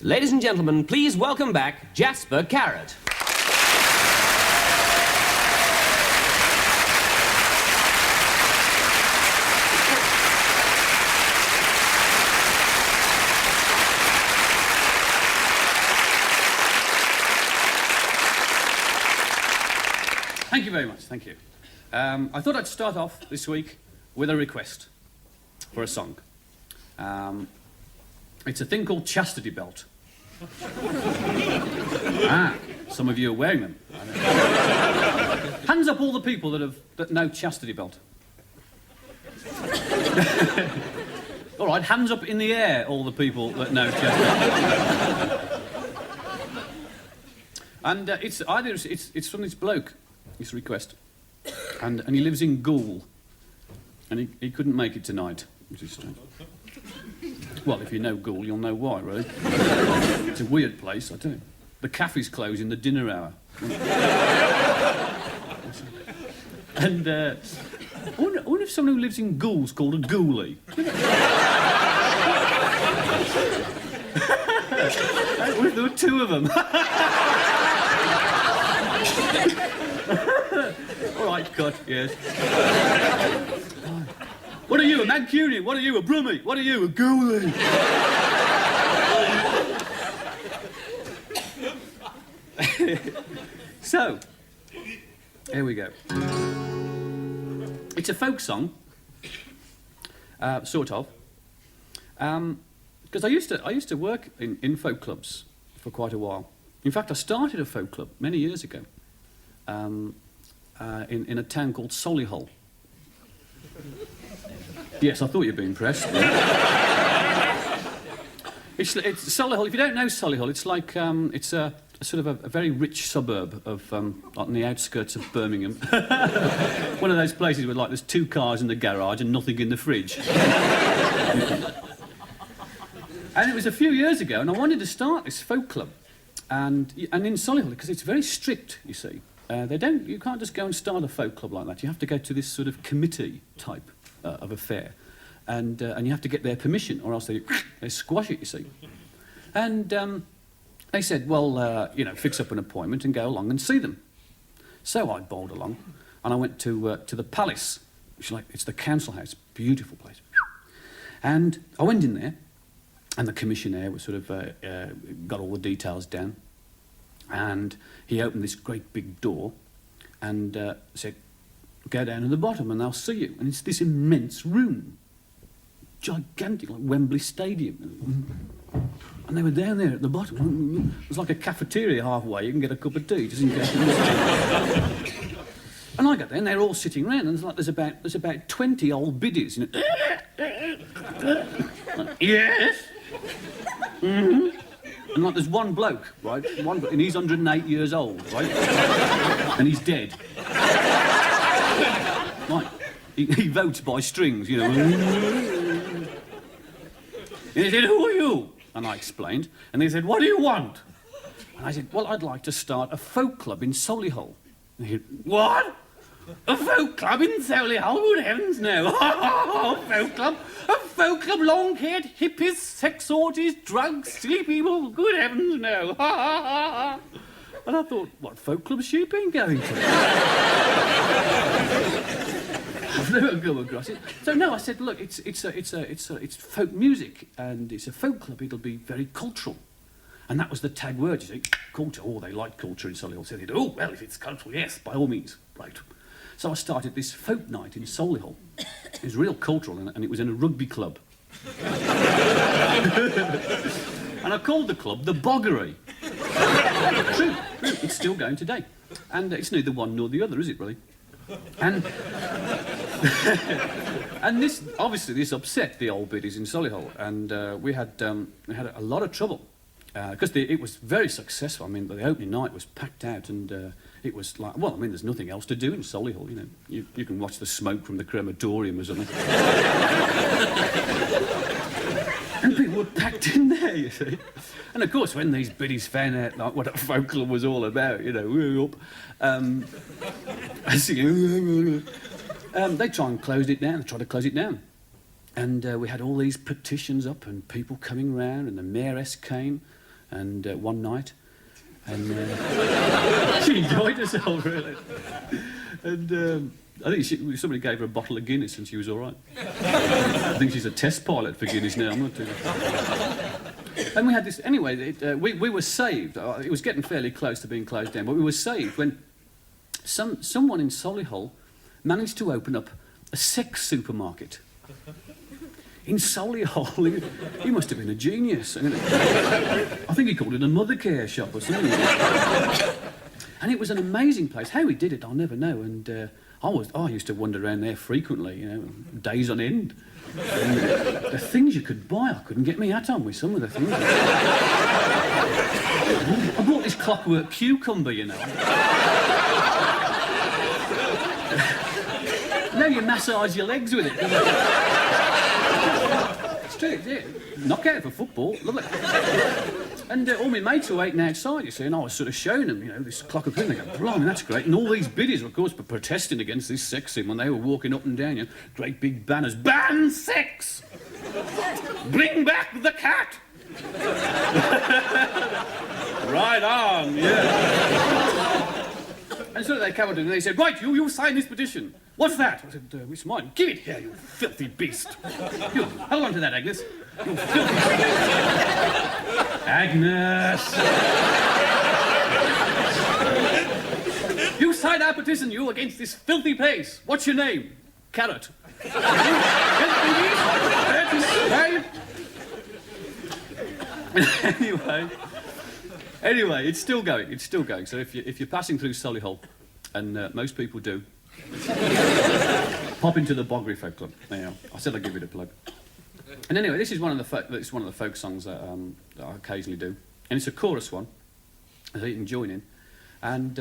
Ladies and gentlemen, please welcome back Jasper Carrott. Thank you very much, thank you. I thought I'd start off this week with a request for a song. It's a thing called Chastity Belt. Some of you are wearing them. Hands up all the people that know Chastity Belt. All right, hands up in the air, all the people that know Chastity Belt. And it's from this bloke, this request, and he lives in Goole, and he couldn't make it tonight, which is strange. Well, if you know Goole, you'll know why, really. It's a weird place, I tell you. The cafe's closed in the dinner hour. And I wonder if someone who lives in Goule's called a ghoulie. I wonder if there were two of them. All right, cut, yes. What are you, a Mancunian? What are you, a Brummie? What are you, a ghoulie? So, here we go. It's a folk song, sort of, because I used to work in folk clubs for quite a while. In fact, I started a folk club many years ago in a town called Solihull. Yes, I thought you'd be impressed. It's Solihull. If you don't know Solihull, it's like it's a sort of a very rich suburb of on the outskirts of Birmingham. One of those places where there's 2 cars in the garage and nothing in the fridge. And it was a few years ago, and I wanted to start this folk club, and in Solihull, because it's very strict, you see. You can't just go and start a folk club like that. You have to go to this sort of committee type of affair, and you have to get their permission, or else they squash it, you see. And they said, well, fix up an appointment and go along and see them. So I bowled along, and I went to the Palace, which it's the council house, beautiful place. And I went in there, and the commissioner was sort of got all the details down, and he opened this great big door and said, go down to the bottom and they'll see you. And it's this immense room, gigantic, like Wembley Stadium. And they were down there at the bottom. It was like a cafeteria halfway. You can get a cup of tea, just in case. And I got there, and they're all sitting around, and there's about 20 old biddies. Yes. Mm-hmm. And there's one bloke, right? And he's 108 years old, right? And he's dead. Right. He votes by strings, you know. And he said, who are you? And I explained. And they said, what do you want? And I said, well, I'd like to start a folk club in Solihull. And he said, what? A folk club in Solihull? Good heavens, no. Folk club? A folk club, long-haired hippies, sex orgies, drugs, silly people? Good heavens, no. And I thought, what folk club has she been going to? I've never come across it. So no, I said, look, it's folk music, and it's a folk club. It'll be very cultural, and that was the tag word. You see, culture. Oh, they like culture in Solihull. So they said, oh well, if it's cultural, yes, by all means, right. So I started this folk night in Solihull. It was real cultural, and it was in a rugby club. And I called the club the Boggery. True, it's still going today, and it's neither one nor the other, is it really? And and this upset the old biddies in Solihull, and we had a lot of trouble because it was very successful. I mean, the opening night was packed out, and it was like, well, I mean, there's nothing else to do in Solihull, you know. You can watch the smoke from the crematorium or something. And people were packed in there, you see. And of course, when these biddies found out what a folk club was all about, you know, we're up, they try and close it down. They tried to close it down. And we had all these petitions up and people coming round, and the mayoress came, and one night, and she enjoyed herself, really. And I think somebody gave her a bottle of Guinness and she was all right. I think she's a test pilot for Guinness now, I'm not too sure. And we had this, anyway, we were saved. It was getting fairly close to being closed down, but we were saved when someone in Solihull managed to open up a sex supermarket. In Solihull, he must have been a genius. I think he called it a mother care shop or something. And it was an amazing place. How he did it, I'll never know. And I used to wander around there frequently, you know, days on end. And the things you could buy, I couldn't get my hat on with some of the things. I bought this clockwork cucumber, you know. Now you massage your legs with it. Straight, yeah. Knockout for football, lovely. And all my mates were waiting outside, you see, and I was sort of showing them, you know, this clockwork thing. They go, blimey, that's great. And all these biddies were, of course, protesting against this sex thing when they were walking up and down, you know, great big banners. Ban sex! Bring back the cat! Right on, yeah. And so they came up and they said, right, you sign this petition. What's that? I said, it's mine. Give it here, you filthy beast. You, hold on to that, Agnes. You filthy Agnes! You sign our petition, you, against this filthy place. What's your name? Carrot. Anyway, it's still going. So if you're passing through Solihull, and most people do, pop into the Boggery Folk Club. Now, I said I'd give it a plug. And anyway, this is one of the folk songs that I occasionally do, and it's a chorus one, so you can join in. And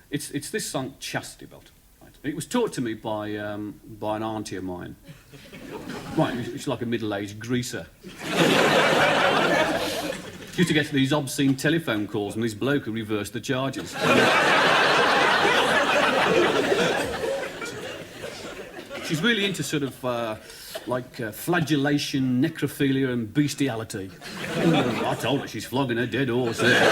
it's this song, Chastity Belt. Right? It was taught to me by an auntie of mine. Right, it's like a middle-aged greaser. She used to get these obscene telephone calls from this bloke who reversed the charges. She's really into sort of flagellation, necrophilia and bestiality. I told her she's flogging a dead horse there.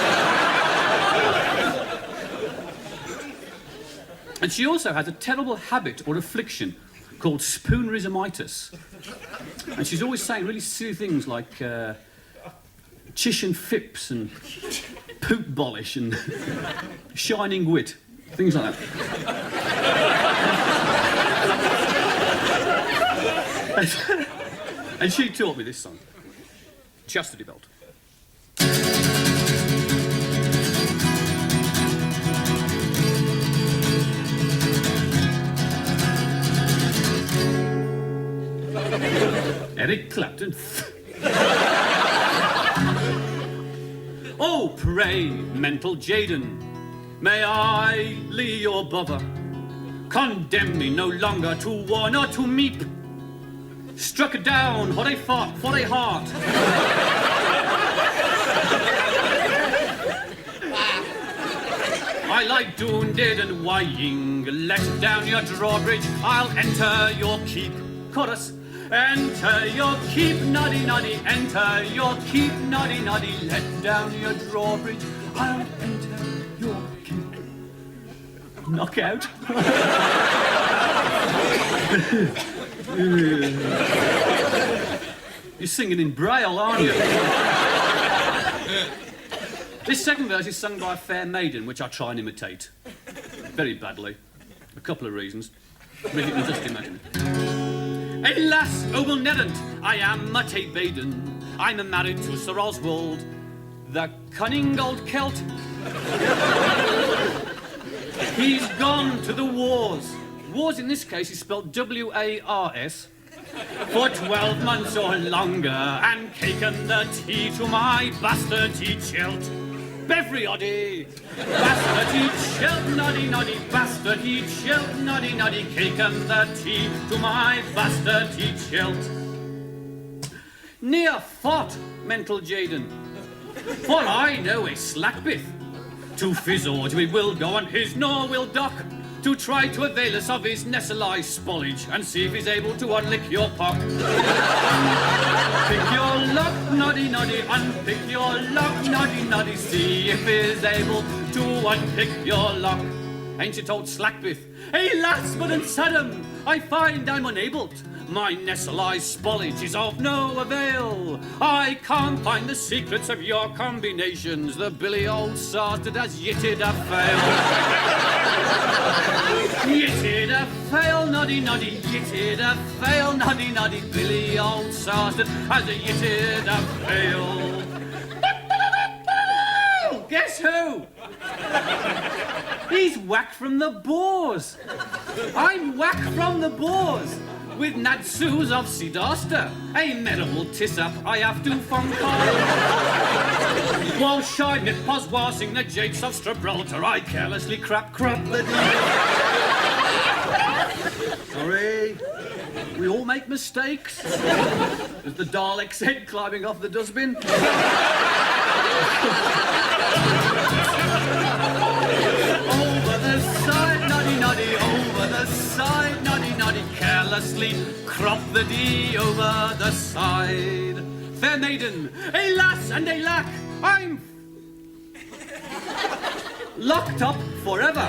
And she also has a terrible habit or affliction called spoonerismitis. And she's always saying really silly things like chish and fips and poop bolish and shining wit, things like that. And she taught me this song, Chastity Belt. Eric Clapton. Oh, pray, mental Jaden, may I lee your bother? Condemn me no longer to warn or to meep. Struck down what I fought for a heart. I like doing dead and wying. Let down your drawbridge, I'll enter your keep. Chorus. Enter your keep, noddy noddy, enter your keep, noddy noddy, let down your drawbridge, I'll enter your keep. Knockout. You're singing in Braille, aren't you? This second verse is sung by a fair maiden, which I try and imitate. Very badly. A couple of reasons. But you can just imagine it. Alas, oh well never't, I am a Tate Baden. I'm married to Sir Oswald, the cunning old Celt. He's gone to the wars. Wars in this case is spelled W-A-R-S. For 12 months or longer, and caken the tea to my bastardy Celt. Bevrioddie, bastardy Celt, noddy noddy, bastardy Celt, noddy noddy, caken the tea to my bastardy Celt. Near fought, mental Jaden, for I know a slackbith. To Fizzord we will go on his nor will dock. to try to avail us of his nestle-eye spoilage and see if he's able to unlick your pock. Pick your lock, noddy noddy, unpick your lock, noddy noddy, see if he's able to unpick your lock. Ancient old Slackbith, hey lass, and Saddam, I find I'm unable. My nestle-eye spoilage is of no avail. I can't find the secrets of your combinations. The billy old sarted has yitted a fail. Yitted a fail, noddy noddy, yitted a fail, noddy noddy, billy old sarted has a yitted a fail. Guess who? He's whack from the Boers. I'm whack from the Boers. With Nadsus of Sidaster, a medical tiss-up I have to funkai. While Shidnit poswassing the jakes of Strabraltar, I carelessly crap the Sorry, we all make mistakes. There's the Dalek's head climbing off the dustbin. Over the side, noddy noddy, over the side, noddy noddy, carelessly crop the D over the side. Fair maiden, a lass and a lack, I'm locked up forever.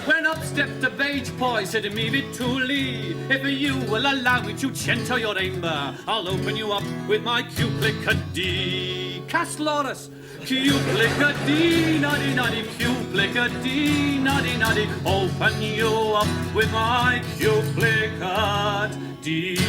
When up stepped a beige boy, said to me, Vituli, if you will allow me to cento your amber, I'll open you up with my cuplicity. Castloris, cuplicity, noddy noddy, cuplicity, noddy noddy, open you up with my cuplicity.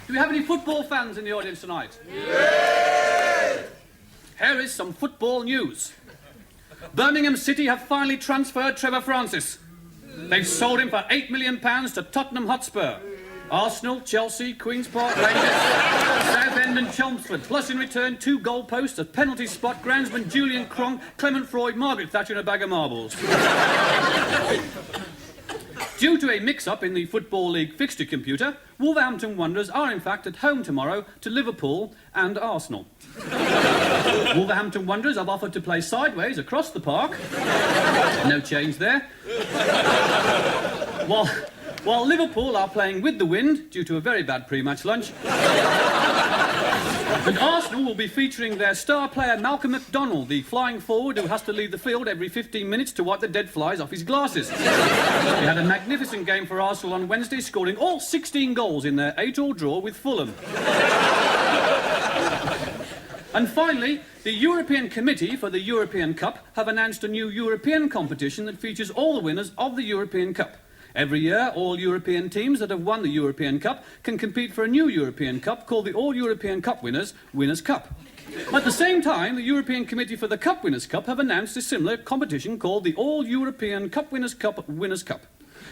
Do we have any football fans in the audience tonight? Yeah! Here is some football news. Birmingham City have finally transferred Trevor Francis. They've sold him for £8 million to Tottenham Hotspur. Arsenal, Chelsea, Queen's Park Rangers, Southend and Chelmsford. Plus in return 2 goalposts, a penalty spot, groundsman Julian Cronk, Clement Freud, Margaret Thatcher and a bag of marbles. Due to a mix-up in the Football League fixture computer, Wolverhampton Wanderers are in fact at home tomorrow to Liverpool and Arsenal. Wolverhampton Wanderers have offered to play sideways across the park. No change there. While Liverpool are playing with the wind due to a very bad pre-match lunch. And Arsenal will be featuring their star player Malcolm McDonald, the flying forward who has to leave the field every 15 minutes to wipe the dead flies off his glasses. He had a magnificent game for Arsenal on Wednesday, scoring all 16 goals in their 8-all draw with Fulham. And finally, the European Committee for the European Cup have announced a new European competition that features all the winners of the European Cup. Every year, all European teams that have won the European Cup can compete for a new European Cup called the All-European Cup Winners' Winners' Cup. At the same time, the European Committee for the Cup Winners' Cup have announced a similar competition called the All-European Cup Winners' Cup Winners' Cup.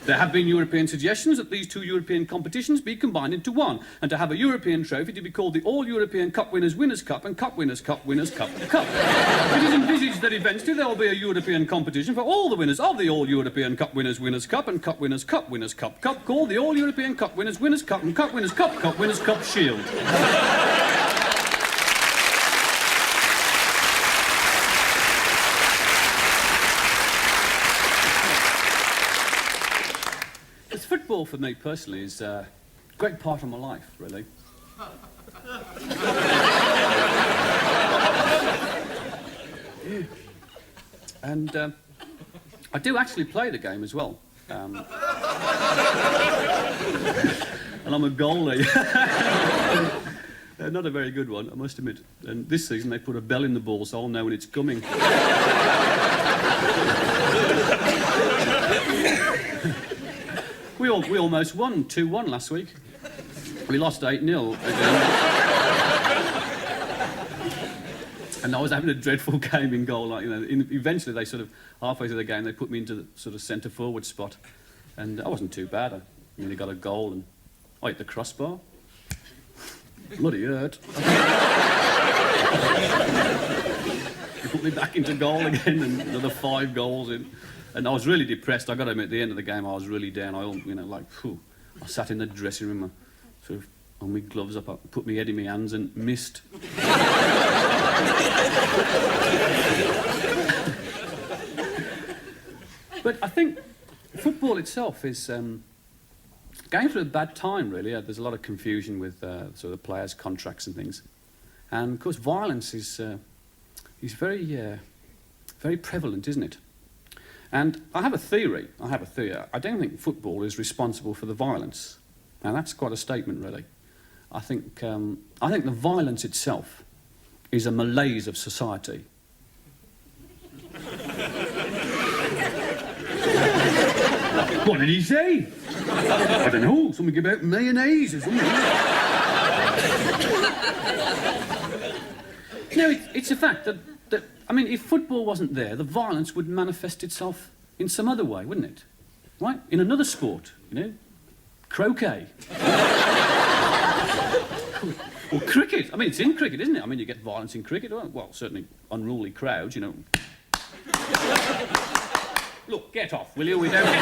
There have been European suggestions that these 2 European competitions be combined into one, and to have a European trophy to be called the All-European Cup Winners' Winners' Cup and Cup Winners' Cup Winners' Cup Cup. It is envisaged that eventually there will be a European competition for all the winners of the All-European Cup Winners' Winners' Cup and Cup Winners' Cup Winners' Cup Cup, called the All-European Cup Winners' Winners' Cup and Cup Winners' Cup Winners' Cup Shield. Football for me personally is a great part of my life, really. Yeah. And I do actually play the game as well. And I'm a goalie. Not a very good one, I must admit. And this season they put a bell in the ball so I'll know when it's coming. We almost won 2-1 last week. We lost 8-0 again. And I was having a dreadful game in goal. Like, you know, eventually they sort of, halfway through the game, they put me into the sort of centre forward spot. And I wasn't too bad. I nearly got a goal and I hit the crossbar. Bloody hurt. They put me back into goal again and another 5 goals in. And I was really depressed. I got to admit, at the end of the game, I was really down. I sat in the dressing room, sort of on my gloves up, I put my head in my hands and missed. But I think football itself is going through a bad time, really. There's a lot of confusion with sort of players' contracts and things. And, of course, violence is very, very prevalent, isn't it? And I have a theory. I don't think football is responsible for the violence. Now, that's quite a statement, really. I think the violence itself is a malaise of society. What did he say? I don't know, something about mayonnaise or something. No, it's a fact that, I mean, if football wasn't there, the violence would manifest itself in some other way, wouldn't it? Right? In another sport, you know? Croquet. Or cricket. I mean, it's in cricket, isn't it? I mean, you get violence in cricket. Well, certainly unruly crowds, you know. Look, get off, will you? We don't get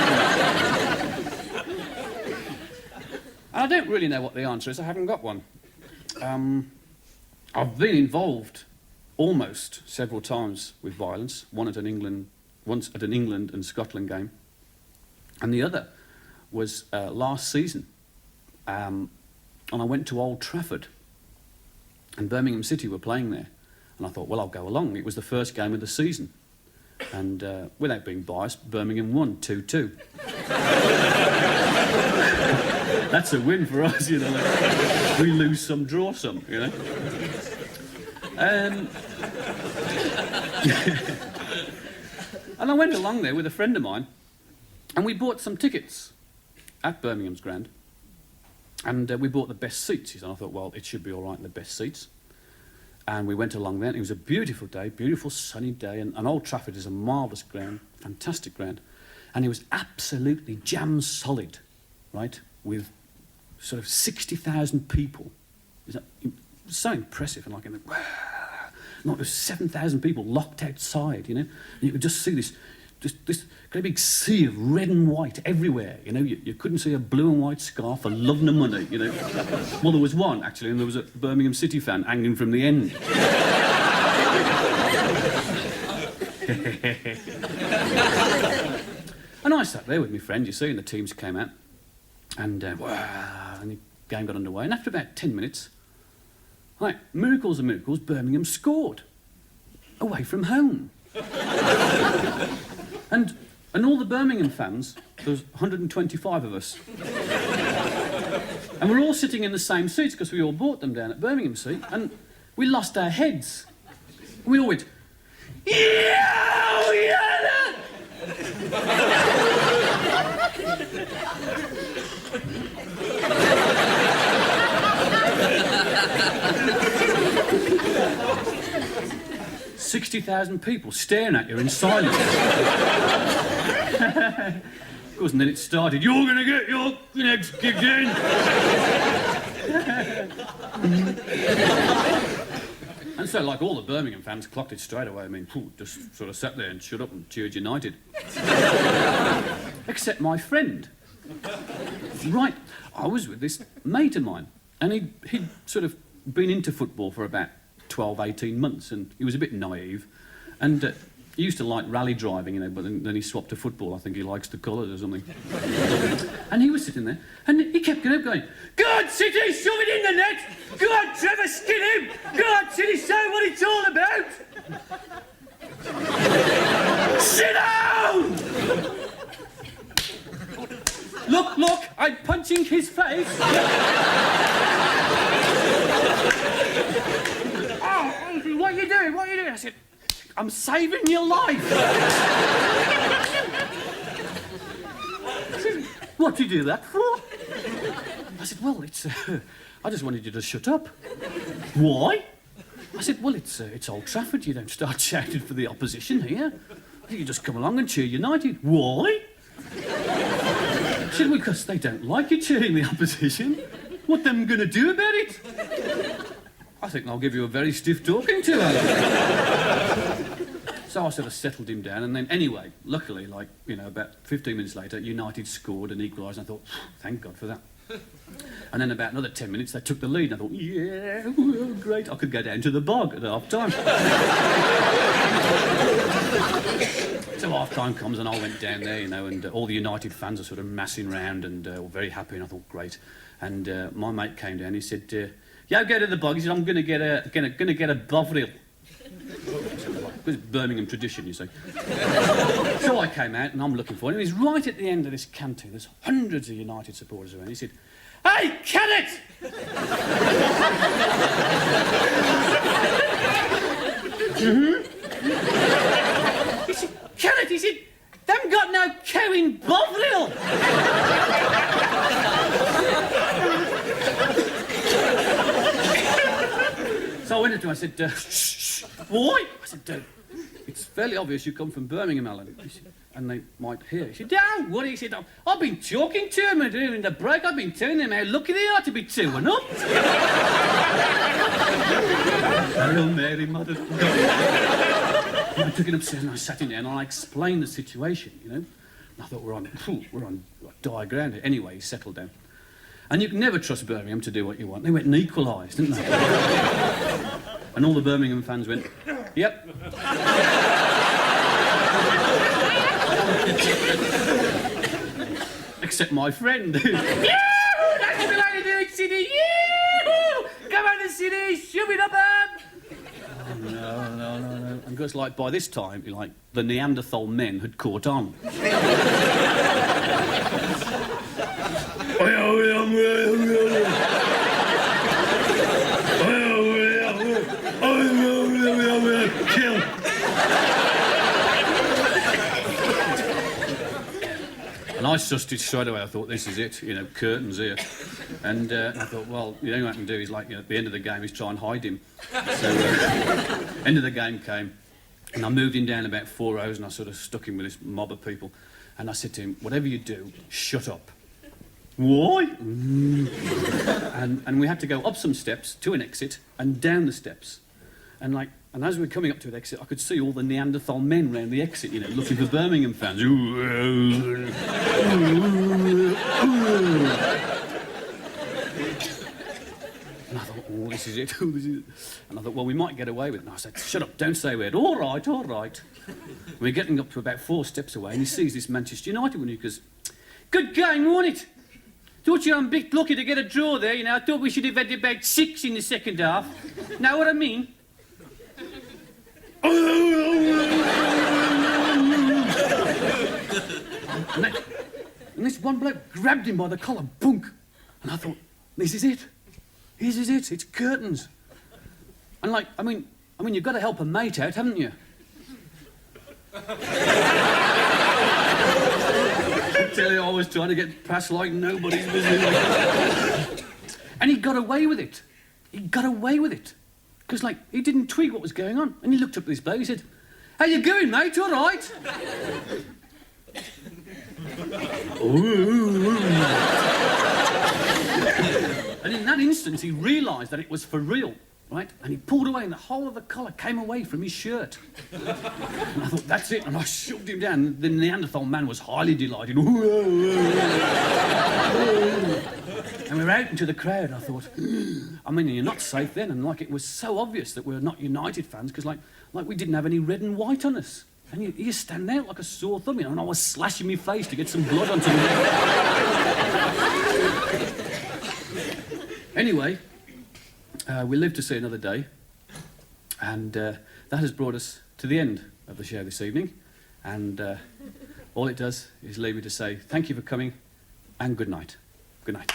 I don't really know what the answer is. I haven't got one. I've been involved almost several times with violence. Once at an England and Scotland game, and the other was last season. And I went to Old Trafford, and Birmingham City were playing there, and I thought, well, I'll go along. It was the first game of the season, and without being biased, Birmingham won 2-2. That's a win for us, you know. Like, we lose some, draw some, you know. And I went along there with a friend of mine, and we bought some tickets at Birmingham's Grand, and we bought the best seats. And I thought, well, it should be all right in the best seats. And we went along there, and it was a beautiful day, beautiful sunny day, and Old Trafford is a marvellous ground, fantastic ground, and it was absolutely jam solid, right, with sort of 60,000 people. It was so impressive, and like, there was 7,000 people locked outside, you know, and you could just see this great big sea of red and white everywhere, you know. You couldn't see a blue and white scarf for love nor money, you know. Well, there was one, actually, and there was a Birmingham City fan hanging from the end. And I sat there with my friend, you see, and the teams came out, and the game got underway, and after about 10 minutes, like, miracles of miracles, Birmingham scored. Away from home. And all the Birmingham fans, there was 125 of us. And we're all sitting in the same seats because we all bought them down at Birmingham City, and we lost our heads. We all went, yeah! 60,000 people staring at you in silence. Of course, and then it started. You're going to get your legs kicked in. And so, like all the Birmingham fans, clocked it straight away. I mean, just sort of sat there and shut up and cheered United. Except my friend. Right, I was with this mate of mine, and he'd sort of been into football for about 12, 18 months, and he was a bit naive, and he used to like rally driving, you know, but then he swapped to football. I think he likes the colours or something. And he was sitting there, and he kept getting up going, "Go on, City, shove it in the net! Go on, Trevor, skin him! Go on, City, show what it's all about!" Sit down! Look, I'm punching his face. What are you doing? I said, I'm saving your life. He said, what do you do that for? I said, well, I just wanted you to shut up. Why? I said, well, it's Old Trafford. You don't start shouting for the opposition here. You just come along and cheer United. Why? I said, well, because they don't like you cheering the opposition. What them going to do about it? I think I'll give you a very stiff talking to, Alan. So I sort of settled him down, and then anyway, luckily, like, you know, about 15 minutes later, United scored and equalised, and I thought, thank God for that. And then about another 10 minutes, they took the lead, and I thought, yeah, well, great, I could go down to the bog at half-time. So half-time comes, and I went down there, you know, and all the United fans are sort of massing round and were very happy, and I thought, great. And my mate came down, he said, yeah, go to the bog. He said, I'm going to get a bovril. It's Birmingham tradition, you see. So I came out and I'm looking for him. He's right at the end of this canteen. There's hundreds of United supporters around. He said, "Hey, Carrott!" He said, "Carrott," he said, "they haven't got no cow in Bovril." So I went up to him, I said, shh, why? I said, it's fairly obvious you come from Birmingham, Alan. Said, and they might hear. He said, don't worry. He said, I've been talking to him during the break. I've been telling them how lucky they are to be 2-1 up. Hail Mary, Mother of God. I took it upstairs and I sat in there and I explained the situation, you know. And I thought, we're on dire ground here. Anyway, he settled down. And you can never trust Birmingham to do what you want. They went and equalised, didn't they? And all the Birmingham fans went, yep. Except my friend. Yoo-hoo! That's the way to do it, City! Yoo-hoo! Come on, the City! Shove it up! Oh, no. And just like by this time, like the Neanderthal men had caught on. Kill. And I sussed it straight away. I thought, this is it, you know, curtains here. And I thought, well, the only thing I can do is, like, you know, at the end of the game is try and hide him. So, end of the game came, and I moved him down about 4 rows, and I sort of stuck him with this mob of people. And I said to him, whatever you do, shut up. Why? And we had to go up some steps to an exit and down the steps. And as we were coming up to an exit, I could see all the Neanderthal men round the exit, you know, looking for Birmingham fans. And I thought, oh, this is it. And I thought, well, we might get away with it. And I said, shut up, don't say a word. All right. We're getting up to about 4 steps away, and he sees this Manchester United one. He goes, good game, wasn't it? Thought you were a bit lucky to get a draw there, you know. I thought we should have had about 6 in the second half. Know what I mean? And this one bloke grabbed him by the collar, bunk. And I thought, this is it. It's curtains. And I mean, you've got to help a mate out, haven't you? I tell you, I was trying to get past like nobody's business. And he got away with it. Because, he didn't twig what was going on. And he looked up at this bloke, he said, how you going, mate? All right? And in that instant, he realised that it was for real, right? And he pulled away, and the whole of the collar came away from his shirt. And I thought, that's it. And I shoved him down. The Neanderthal man was highly delighted. And we were out into the crowd, and I thought, I mean, you're not safe then. And, it was so obvious that we're not United fans, because, we didn't have any red and white on us. And you stand out like a sore thumb, you know, and I was slashing my face to get some blood onto me. Anyway, we lived to see another day, and that has brought us to the end of the show this evening. And all it does is leave me to say thank you for coming, and good night. Good night.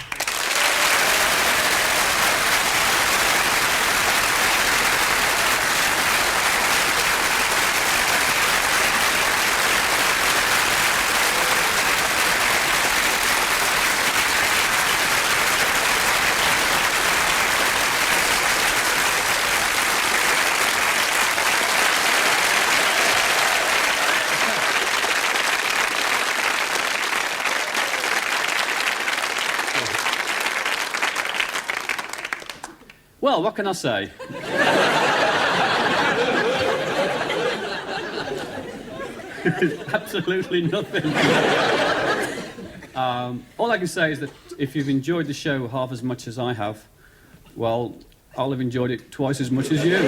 Well, what can I say? Absolutely nothing. All I can say is that if you've enjoyed the show half as much as I have, well, I'll have enjoyed it twice as much as you.